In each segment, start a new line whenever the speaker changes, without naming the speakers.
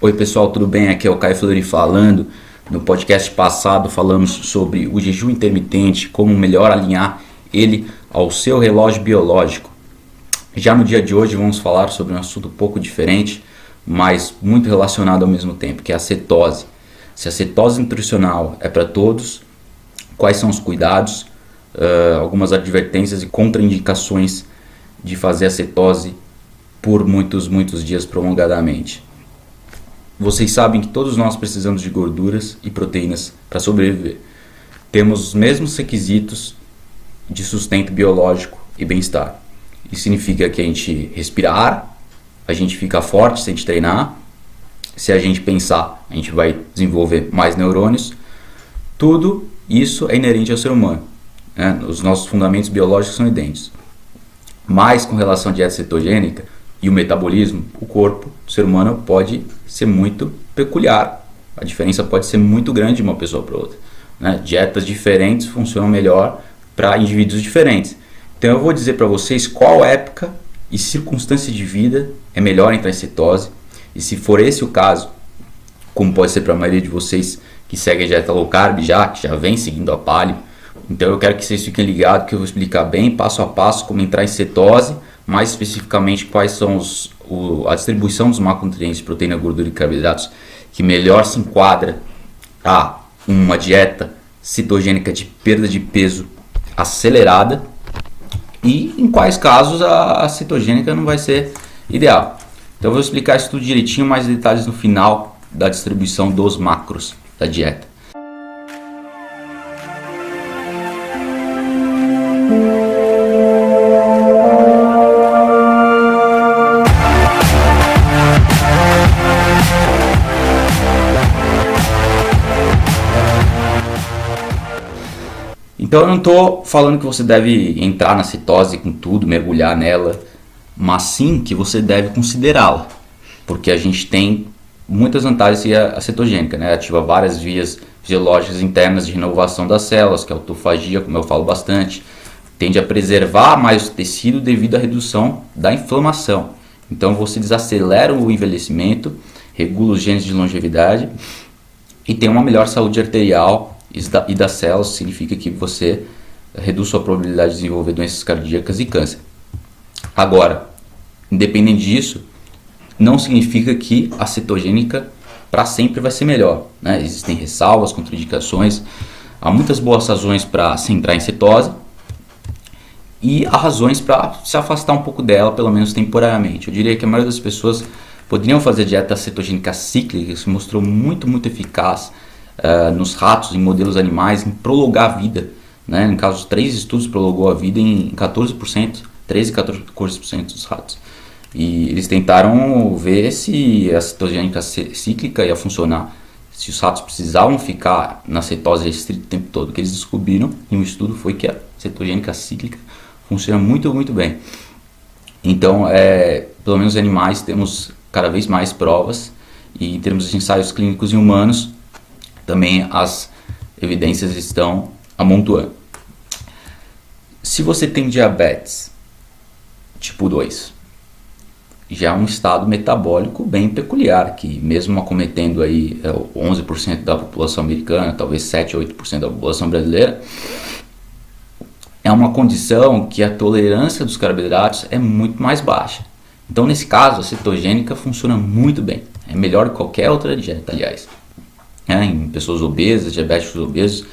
Oi pessoal, tudo bem? Aqui é o Caio Fleury falando. No podcast passado falamos sobre o jejum intermitente, como melhor alinhar ele ao seu relógio biológico. Já no dia de hoje vamos falar sobre um assunto um pouco diferente, mas muito relacionado ao mesmo tempo, que é a cetose. Se a cetose nutricional é para todos, quais são os cuidados, algumas advertências e contraindicações de fazer a cetose por muitos dias prolongadamente. Vocês sabem que todos nós precisamos de gorduras e proteínas para sobreviver. Temos os mesmos requisitos de sustento biológico e bem-estar. Isso significa que a gente respira ar, a gente fica forte se a gente treinar, se a gente pensar, a gente vai desenvolver mais neurônios. Tudo isso é inerente ao ser humano, né? Os nossos fundamentos biológicos são idênticos. Mas com relação à dieta cetogênica e o metabolismo, o corpo do ser humano pode ser muito peculiar. A diferença pode ser muito grande de uma pessoa para outra, né? Dietas diferentes funcionam melhor para indivíduos diferentes. Então eu vou dizer para vocês qual época e circunstância de vida é melhor entrar em cetose. E se for esse o caso, como pode ser para a maioria de vocês que segue a dieta low carb que já vem seguindo a paleo, então eu quero que vocês fiquem ligados que eu vou explicar bem, passo a passo, como entrar em cetose, mais especificamente quais são a distribuição dos macronutrientes, proteína, gordura e carboidratos que melhor se enquadra a uma dieta cetogênica de perda de peso acelerada e em quais casos a cetogênica não vai ser ideal. Então eu vou explicar isso tudo direitinho, mais detalhes no final da distribuição dos macros da dieta. Então eu não estou falando que você deve entrar na cetose com tudo, mergulhar nela, mas sim que você deve considerá-la, porque a gente tem muitas vantagens a cetogênica, né? Ativa várias vias fisiológicas internas de renovação das células, que é a autofagia, como eu falo bastante, tende a preservar mais o tecido devido à redução da inflamação. Então você desacelera o envelhecimento, regula os genes de longevidade e tem uma melhor saúde arterial e das células, significa que você reduz sua probabilidade de desenvolver doenças cardíacas e câncer. Agora, independente disso, não significa que a cetogênica para sempre vai ser melhor, né? Existem ressalvas, contraindicações, há muitas boas razões para se entrar em cetose e há razões para se afastar um pouco dela, pelo menos temporariamente. Eu diria que a maioria das pessoas poderiam fazer dieta cetogênica cíclica, que se mostrou muito eficaz nos ratos, em modelos animais, em prolongar a vida, né? No caso, 3 estudos prolongou a vida em 14%, 13 e 14% dos ratos. E eles tentaram ver se a cetogênica cíclica ia funcionar, se os ratos precisavam ficar na cetose restrita o tempo todo. O que eles descobriram em um estudo foi que a cetogênica cíclica funciona muito bem. Então, pelo menos em animais, temos cada vez mais provas, e em termos de ensaios clínicos em humanos, também as evidências estão amontoando. Se você tem diabetes tipo 2, já é um estado metabólico bem peculiar, que mesmo acometendo aí 11% da população americana, talvez 7 ou 8% da população brasileira, é uma condição que a tolerância dos carboidratos é muito mais baixa. Então nesse caso a cetogênica funciona muito bem, é melhor que qualquer outra dieta, aliás. Em pessoas obesas, diabéticos obesos,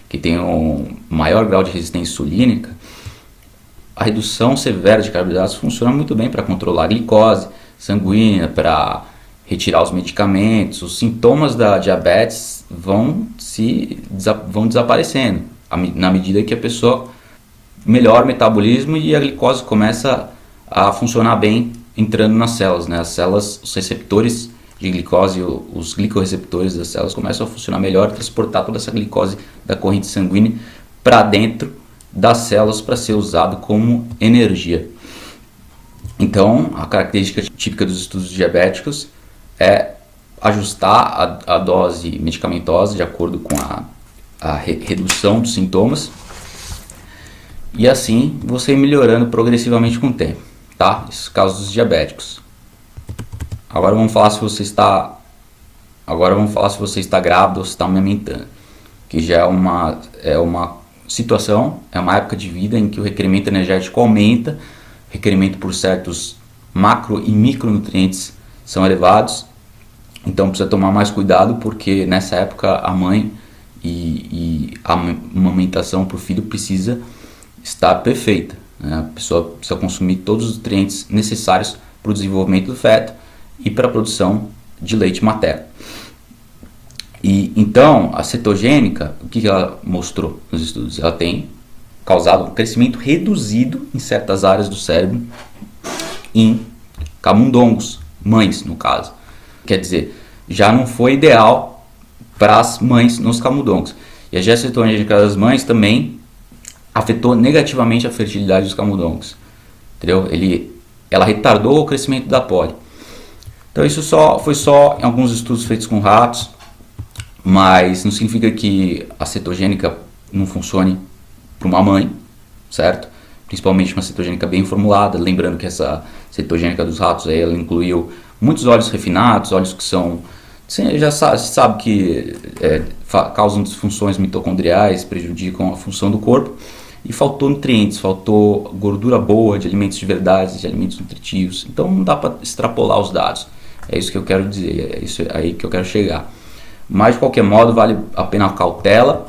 que têm um maior grau de resistência insulínica, a redução severa de carboidratos funciona muito bem para controlar a glicose sanguínea, para retirar os medicamentos. Os sintomas da diabetes vão desaparecendo na medida que a pessoa melhora o metabolismo e a glicose começa a funcionar bem entrando nas células, né? As células, os receptores de glicose, os glicorreceptores das células começam a funcionar melhor e transportar toda essa glicose da corrente sanguínea para dentro das células para ser usado como energia. Então, a característica típica dos estudos diabéticos é ajustar a dose medicamentosa de acordo com a redução dos sintomas e assim você ir melhorando progressivamente com o tempo, tá? Esses casos dos diabéticos. Agora vamos falar se você está Agora vamos falar se você está grávido ou se está amamentando, que já é uma situação, é uma época de vida em que o requerimento energético aumenta, requerimento por certos macro e micronutrientes são elevados, então precisa tomar mais cuidado, porque nessa época a mãe e a amamentação para o filho precisa estar perfeita, né? A pessoa precisa consumir todos os nutrientes necessários para o desenvolvimento do feto e para a produção de leite materno. E então a cetogênica, o que ela mostrou nos estudos? Ela tem causado um crescimento reduzido em certas áreas do cérebro em camundongos, mães no caso. Quer dizer, já não foi ideal para as mães nos camundongos. E a dieta cetogênica das mães também afetou negativamente a fertilidade dos camundongos. Entendeu? Ela retardou o crescimento da pole. Então isso foi só em alguns estudos feitos com ratos, mas não significa que a cetogênica não funcione para uma mãe, certo? Principalmente uma cetogênica bem formulada, lembrando que essa cetogênica dos ratos aí, ela incluiu muitos óleos refinados, óleos que são, você já sabe que causam disfunções mitocondriais, prejudicam a função do corpo, e faltou nutrientes, faltou gordura boa de alimentos de verdade, de alimentos nutritivos. Então não dá para extrapolar os dados. É isso que eu quero dizer, é isso aí que eu quero chegar. Mas de qualquer modo vale a pena a cautela,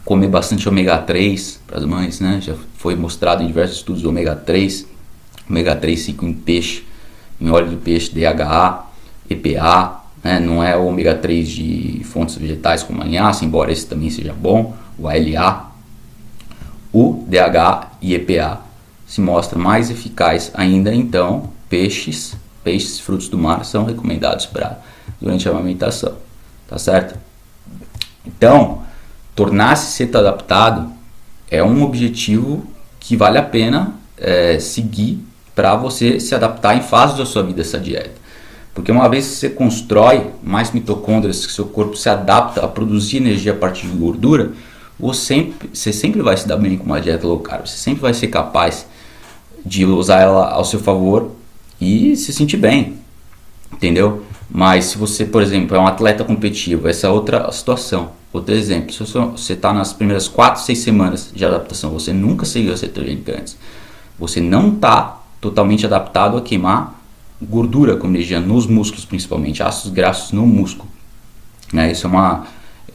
comer bastante ômega 3 para as mães, né? Já foi mostrado em diversos estudos ômega 3, ômega 3 5 em peixe, em óleo de peixe, DHA, EPA, né? Não é o ômega 3 de fontes vegetais como a linhaça, embora esse também seja bom, o ALA. O DHA e EPA se mostra mais eficaz ainda, então peixes, frutos do mar são recomendados durante a amamentação, tá certo? Então, tornar-se cetoadaptado é um objetivo que vale a pena seguir para você se adaptar em fases da sua vida a essa dieta. Porque uma vez que você constrói mais mitocôndrias, que seu corpo se adapta a produzir energia a partir de gordura, você sempre vai se dar bem com uma dieta low carb, você sempre vai ser capaz de usar ela ao seu favor e se sentir bem, entendeu? Mas se você, por exemplo, é um atleta competitivo, essa é outra situação, outro exemplo, se você está nas primeiras 4, 6 semanas de adaptação, você nunca seguiu a cetogênica antes, você não está totalmente adaptado a queimar gordura como energia nos músculos, principalmente ácidos graxos no músculo, né? Isso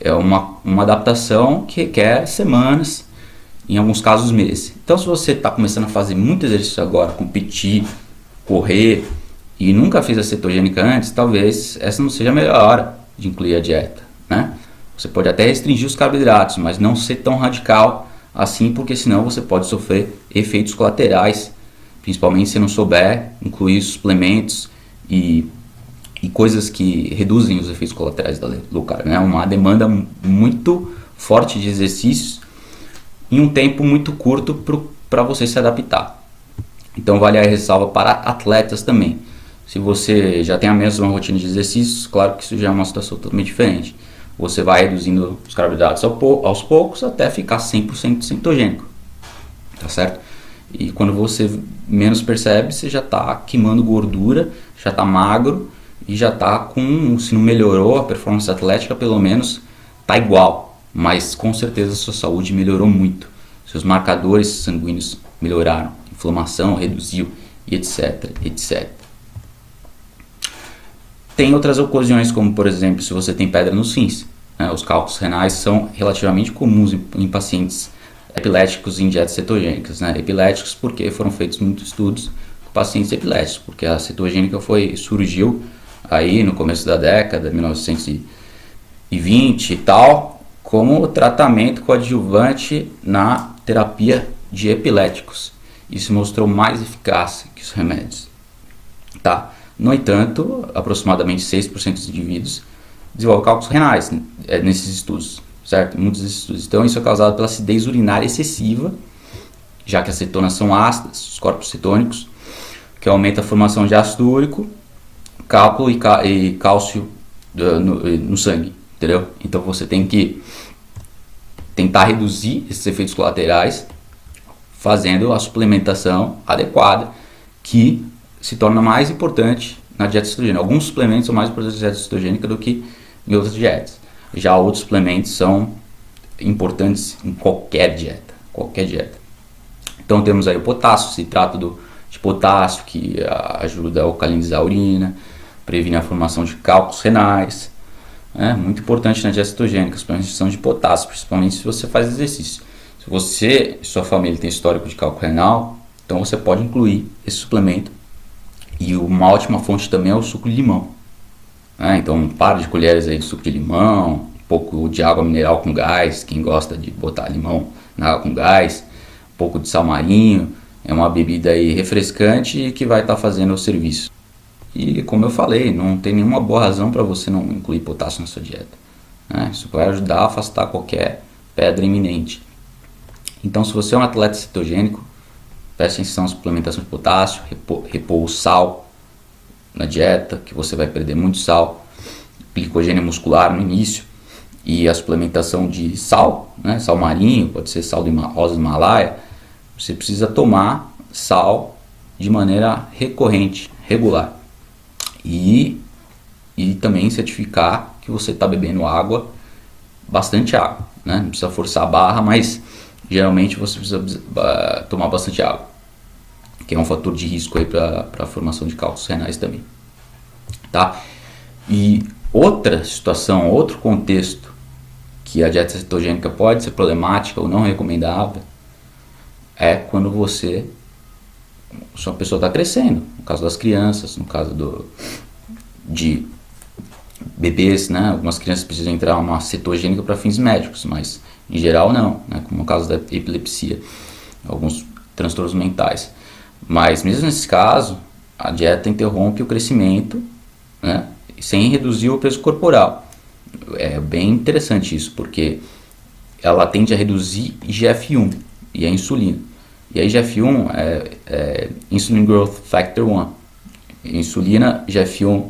é uma adaptação que requer semanas, em alguns casos meses. Então se você está começando a fazer muito exercício agora, competir, correr, e nunca fez a cetogênica antes, talvez essa não seja a melhor hora de incluir a dieta, né? Você pode até restringir os carboidratos, mas não ser tão radical assim, porque senão você pode sofrer efeitos colaterais, principalmente se não souber incluir suplementos e coisas que reduzem os efeitos colaterais da low carb, né? Uma demanda muito forte de exercícios em um tempo muito curto para você se adaptar. Então vale a ressalva para atletas também. Se você já tem a mesma rotina de exercícios, claro que isso já é uma situação totalmente diferente. Você vai reduzindo os carboidratos aos poucos até ficar 100% cetogênico, tá certo? E quando você menos percebe, você já está queimando gordura, já está magro e já está com, se não melhorou a performance atlética, pelo menos está igual, mas com certeza a sua saúde melhorou muito, seus marcadores sanguíneos melhoraram, inflamação reduziu e etc, etc. Tem outras ocasiões, como por exemplo, se você tem pedra nos rins, né? Os cálculos renais são relativamente comuns em pacientes epiléticos em dietas cetogênicas, né? Epiléticos porque foram feitos muitos estudos com pacientes epiléticos, porque a cetogênica surgiu aí no começo da década, 1920 e tal, como tratamento coadjuvante na terapia de epiléticos. Isso mostrou mais eficácia que os remédios, tá? No entanto, aproximadamente 6% dos indivíduos desenvolvem cálculos renais nesses estudos, certo? Muitos desses estudos. Então, isso é causado pela acidez urinária excessiva, já que as cetonas são ácidas, os corpos cetônicos, que aumenta a formação de ácido úrico, cálculo e cálcio no sangue, entendeu? Então, você tem que tentar reduzir esses efeitos colaterais fazendo a suplementação adequada, que se torna mais importante na dieta cetogênica. Alguns suplementos são mais importantes na dieta cetogênica do que em outras dietas. Já outros suplementos são importantes em qualquer dieta, qualquer dieta. Então temos aí o potássio, citrato de potássio, que ajuda a alcalinizar a urina, previne a formação de cálculos renais. Muito importante na dieta cetogênica, a suplementação de potássio, principalmente se você faz exercício. Se você e sua família tem histórico de cálculo renal, então você pode incluir esse suplemento. E uma ótima fonte também é o suco de limão. Então um par de colheres aí de suco de limão, um pouco de água mineral com gás, quem gosta de botar limão na água com gás, um pouco de sal marinho, é uma bebida aí refrescante que vai estar fazendo o serviço. E como eu falei, não tem nenhuma boa razão para você não incluir potássio na sua dieta. Isso vai ajudar a afastar qualquer pedra iminente. Então, se você é um atleta cetogênico, preste atenção na suplementação de potássio, repor o sal na dieta, que você vai perder muito sal, glicogênio muscular no início, e a suplementação de sal, sal marinho, pode ser sal de rosa do Himalaia. Você precisa tomar sal de maneira recorrente, regular, e também certificar que você está bebendo água, bastante água, não precisa forçar a barra, mas geralmente você precisa tomar bastante água, que é um fator de risco aí para a formação de cálculos renais também, tá? E outra situação, outro contexto que a dieta cetogênica pode ser problemática ou não recomendável é quando sua pessoa está crescendo, no caso das crianças, no caso de bebês, algumas crianças precisam entrar uma cetogênica para fins médicos, mas em geral não, como no caso da epilepsia, alguns transtornos mentais. Mas mesmo nesse caso, a dieta interrompe o crescimento, sem reduzir o peso corporal. É bem interessante isso, porque ela tende a reduzir IGF-1 e a insulina. E a IGF-1 é Insulin Growth Factor 1. Insulina, IGF-1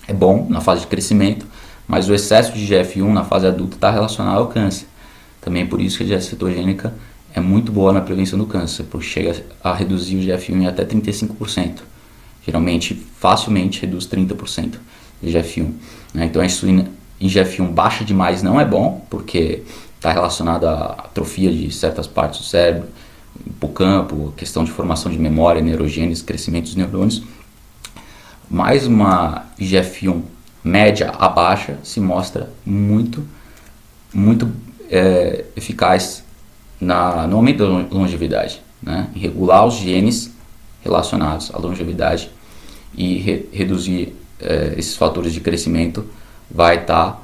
é bom na fase de crescimento, mas o excesso de IGF-1 na fase adulta está relacionado ao câncer. Também por isso que a dieta cetogênica é muito boa na prevenção do câncer, porque chega a reduzir o IGF-1 em até 35%. Geralmente, facilmente reduz 30% de IGF-1. Então a insulina IGF-1 baixa demais não é bom, porque está relacionado à atrofia de certas partes do cérebro, hipocampo, questão de formação de memória, neurogênese, crescimento dos neurônios. Mais uma IGF-1 média a baixa se mostra muito eficaz no aumento da longevidade, em regular os genes relacionados à longevidade e reduzir esses fatores de crescimento. Vai estar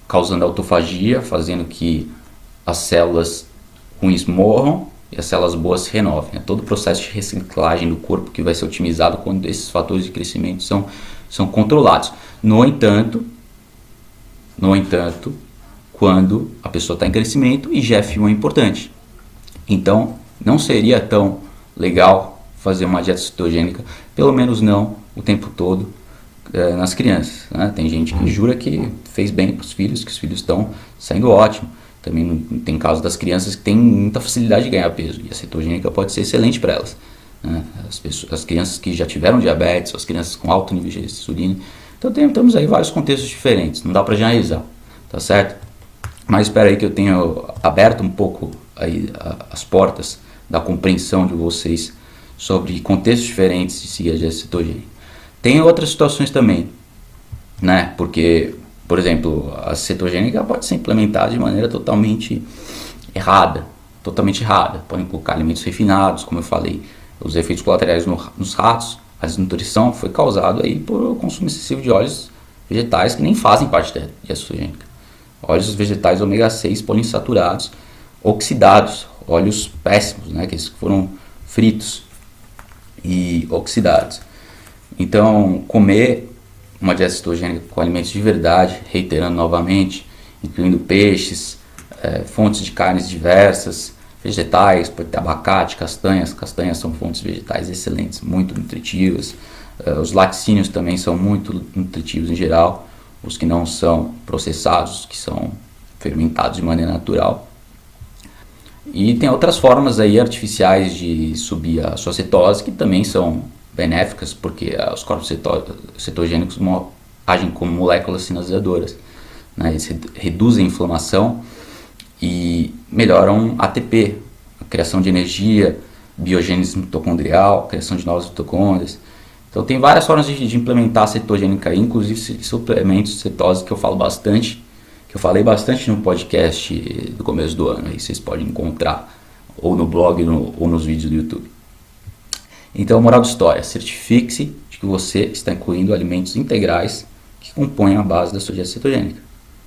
causando autofagia, fazendo que as células ruins morram e as células boas se renovem. É todo o processo de reciclagem do corpo que vai ser otimizado quando esses fatores de crescimento são controlados. No entanto, quando a pessoa está em crescimento, IGF-1 é importante. Então, não seria tão legal fazer uma dieta cetogênica, pelo menos não o tempo todo, nas crianças. Tem gente que jura que fez bem para os filhos, que os filhos estão saindo ótimo. Também tem casos das crianças que têm muita facilidade de ganhar peso, e a cetogênica pode ser excelente para elas. As crianças que já tiveram diabetes, as crianças com alto nível de insulina. Então temos aí vários contextos diferentes, não dá para generalizar, tá certo? Mas espero aí que eu tenha aberto um pouco aí as portas da compreensão de vocês sobre contextos diferentes de seguir a dieta cetogênica. Tem outras situações também, porque, por exemplo, a cetogênica pode ser implementada de maneira totalmente errada. Podem colocar alimentos refinados, como eu falei, os efeitos colaterais nos ratos. A desnutrição foi causada aí por consumo excessivo de óleos vegetais que nem fazem parte da dieta cetogênica. Óleos vegetais ômega 6 poliinsaturados, oxidados, óleos péssimos, que foram fritos e oxidados. Então, comer uma dieta cetogênica com alimentos de verdade, reiterando novamente, incluindo peixes, fontes de carnes diversas, vegetais, pode ter abacate, castanhas. Castanhas são fontes vegetais excelentes, muito nutritivas. Os laticínios também são muito nutritivos em geral, os que não são processados, que são fermentados de maneira natural. E tem outras formas aí artificiais de subir a sua cetose que também são benéficas, porque os corpos cetogênicos agem como moléculas sinalizadoras. né? Eles reduzem a inflamação e melhoram ATP, a criação de energia, biogênese mitocondrial, criação de novas mitocôndrias. Então tem várias formas de implementar a cetogênica, inclusive suplementos de cetose, que eu falo bastante, que eu falei bastante no podcast do começo do ano. Aí vocês podem encontrar ou no blog ou nos vídeos do YouTube. Então, moral da história, certifique-se de que você está incluindo alimentos integrais que compõem a base da sua dieta cetogênica,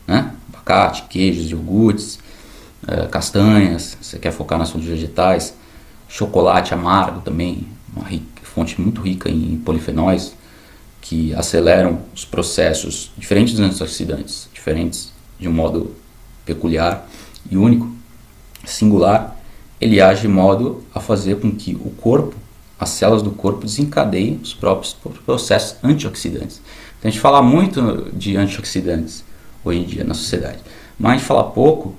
né? Abacate, queijos, iogurtes, castanhas, se você quer focar nas fontes vegetais, chocolate amargo também, uma fonte muito rica em polifenóis que aceleram os processos diferentes dos antioxidantes, diferentes de um modo peculiar e único, singular. Ele age de modo a fazer com que o corpo, as células do corpo, desencadeiem os próprios processos antioxidantes. Então a gente fala muito de antioxidantes hoje em dia na sociedade, mas a gente fala pouco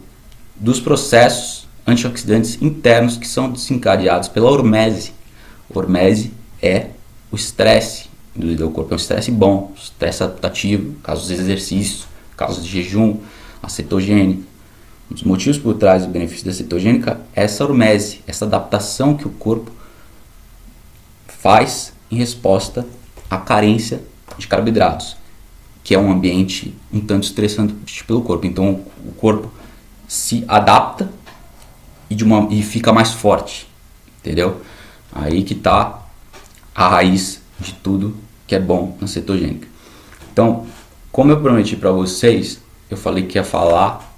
dos processos antioxidantes internos que são desencadeados pela hormese. Hormese é o estresse induzido ao corpo, é um estresse bom, estresse adaptativo, casos de exercício, casos de jejum, a cetogênica. Um dos motivos por trás do benefício da cetogênica é essa hormese, essa adaptação que o corpo faz em resposta à carência de carboidratos, que é um ambiente um tanto estressante pelo corpo. Então o corpo se adapta e fica mais forte, entendeu? Aí que está a raiz de tudo que é bom na cetogênica. Então, como eu prometi para vocês, eu falei que ia falar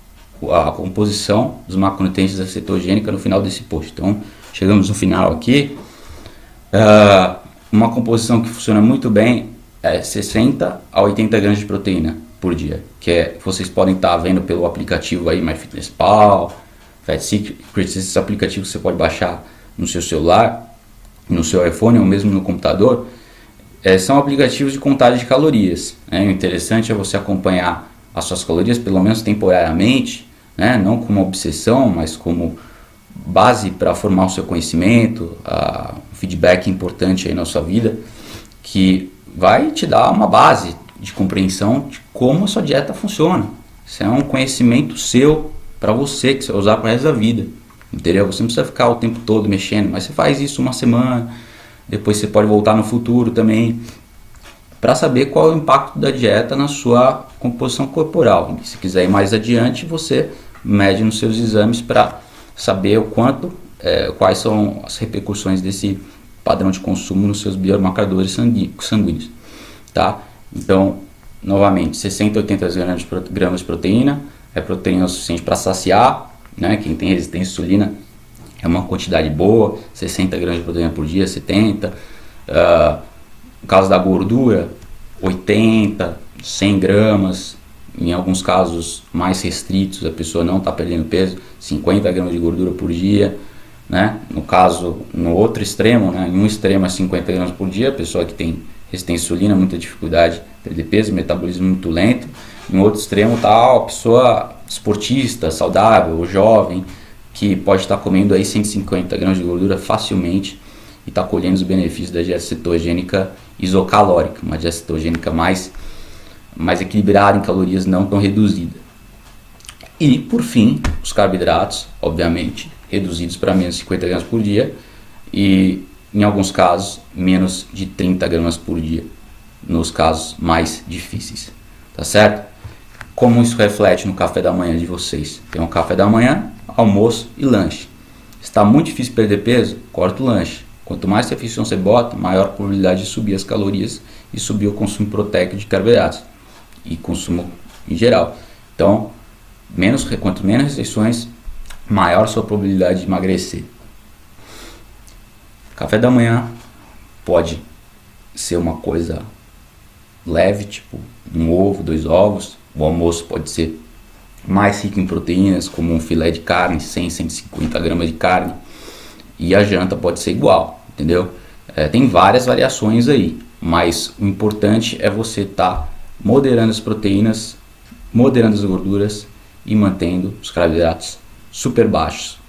a composição dos macronutrientes da cetogênica no final desse post. Então, chegamos no final aqui. Uma composição que funciona muito bem é 60 a 80 gramas de proteína por dia, que vocês podem estar vendo pelo aplicativo aí, MyFitnessPal, Fat Secrets, esses aplicativos que você pode baixar no seu celular, no seu iPhone ou mesmo no computador. São aplicativos de contagem de calorias, né? O interessante é você acompanhar as suas calorias, pelo menos temporariamente, né? Não como obsessão, mas como base para formar o seu conhecimento, um feedback importante aí na sua vida, que vai te dar uma base de compreensão de como a sua dieta funciona. Isso é um conhecimento seu, para você, que você vai usar para o resto da vida, entendeu? Você não precisa ficar o tempo todo mexendo, mas você faz isso uma semana, depois você pode voltar no futuro também, para saber qual é o impacto da dieta na sua composição corporal. E se quiser ir mais adiante, você mede nos seus exames para saber o quanto, quais são as repercussões desse padrão de consumo nos seus biomarcadores sanguíneos, tá? Então, novamente, 60 a 80 gramas de proteína, é proteína suficiente para saciar, né? Quem tem resistência à insulina é uma quantidade boa, 60 gramas de proteína por dia, 70. No caso da gordura, 80, 100 gramas. Em alguns casos mais restritos, a pessoa não está perdendo peso, 50 gramas de gordura por dia, né? No outro extremo, né? Em um extremo é 50 gramas por dia, a pessoa que tem resistência à insulina, muita dificuldade de perder peso, metabolismo muito lento. Em outro extremo está a pessoa esportista, saudável, jovem, que pode estar comendo aí 150 gramas de gordura facilmente e está colhendo os benefícios da dieta cetogênica isocalórica, uma dieta cetogênica mais equilibrada em calorias, não tão reduzida. E, por fim, os carboidratos, obviamente, reduzidos para menos de 50 gramas por dia e, em alguns casos, menos de 30 gramas por dia, nos casos mais difíceis. Tá certo? Como isso reflete no café da manhã de vocês? Tem um café da manhã, almoço e lanche. Está muito difícil perder peso? Corta o lanche. Quanto mais refeição você bota, maior a probabilidade de subir as calorias e subir o consumo proteico de carboidratos e consumo em geral. Então, quanto menos refeições, maior a sua probabilidade de emagrecer. Café da manhã pode ser uma coisa leve, tipo um ovo, 2 ovos. O almoço pode ser mais rico em proteínas, como um filé de carne, 100, 150 gramas de carne. E a janta pode ser igual, entendeu? Tem várias variações aí, mas o importante é você estar moderando as proteínas, moderando as gorduras e mantendo os carboidratos super baixos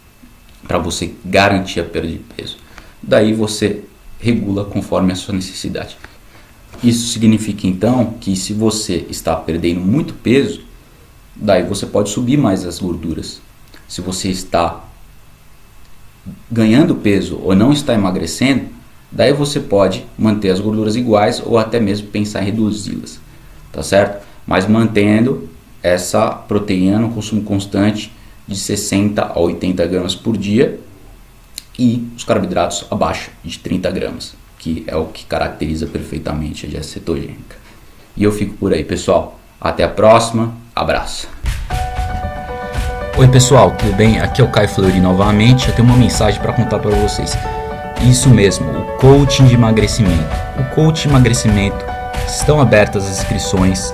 para você garantir a perda de peso. Daí você regula conforme a sua necessidade. Isso significa então que se você está perdendo muito peso, daí você pode subir mais as gorduras. Se você está ganhando peso ou não está emagrecendo, daí você pode manter as gorduras iguais ou até mesmo pensar em reduzi-las, tá certo? Mas mantendo essa proteína no consumo constante de 60 a 80 gramas por dia e os carboidratos abaixo de 30 gramas, que é o que caracteriza perfeitamente a dieta cetogênica. E eu fico por aí, pessoal. Até a próxima. Abraço. Oi pessoal, tudo bem? Aqui é o Caio Fleury novamente. Eu tenho uma mensagem para contar para vocês. Isso mesmo, o coaching de emagrecimento. O coaching de emagrecimento, estão abertas as inscrições.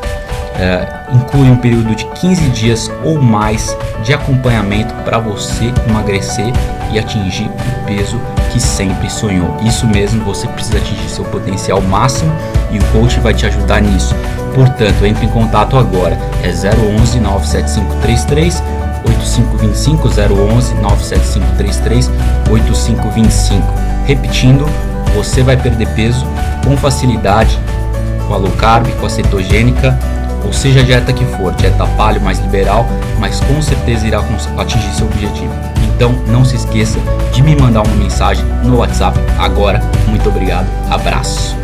Inclui um período de 15 dias ou mais de acompanhamento para você emagrecer e atingir o peso que sempre sonhou. Isso mesmo, você precisa atingir seu potencial máximo e o coach vai te ajudar nisso. Portanto, entre em contato agora. É 011 97533 8525, 011 97533 8525. Repetindo, você vai perder peso com facilidade com a low carb, com a cetogênica, ou seja a dieta que for, dieta paleo mais liberal, mas com certeza irá atingir seu objetivo. Então não se esqueça de me mandar uma mensagem no WhatsApp agora. Muito obrigado, abraço.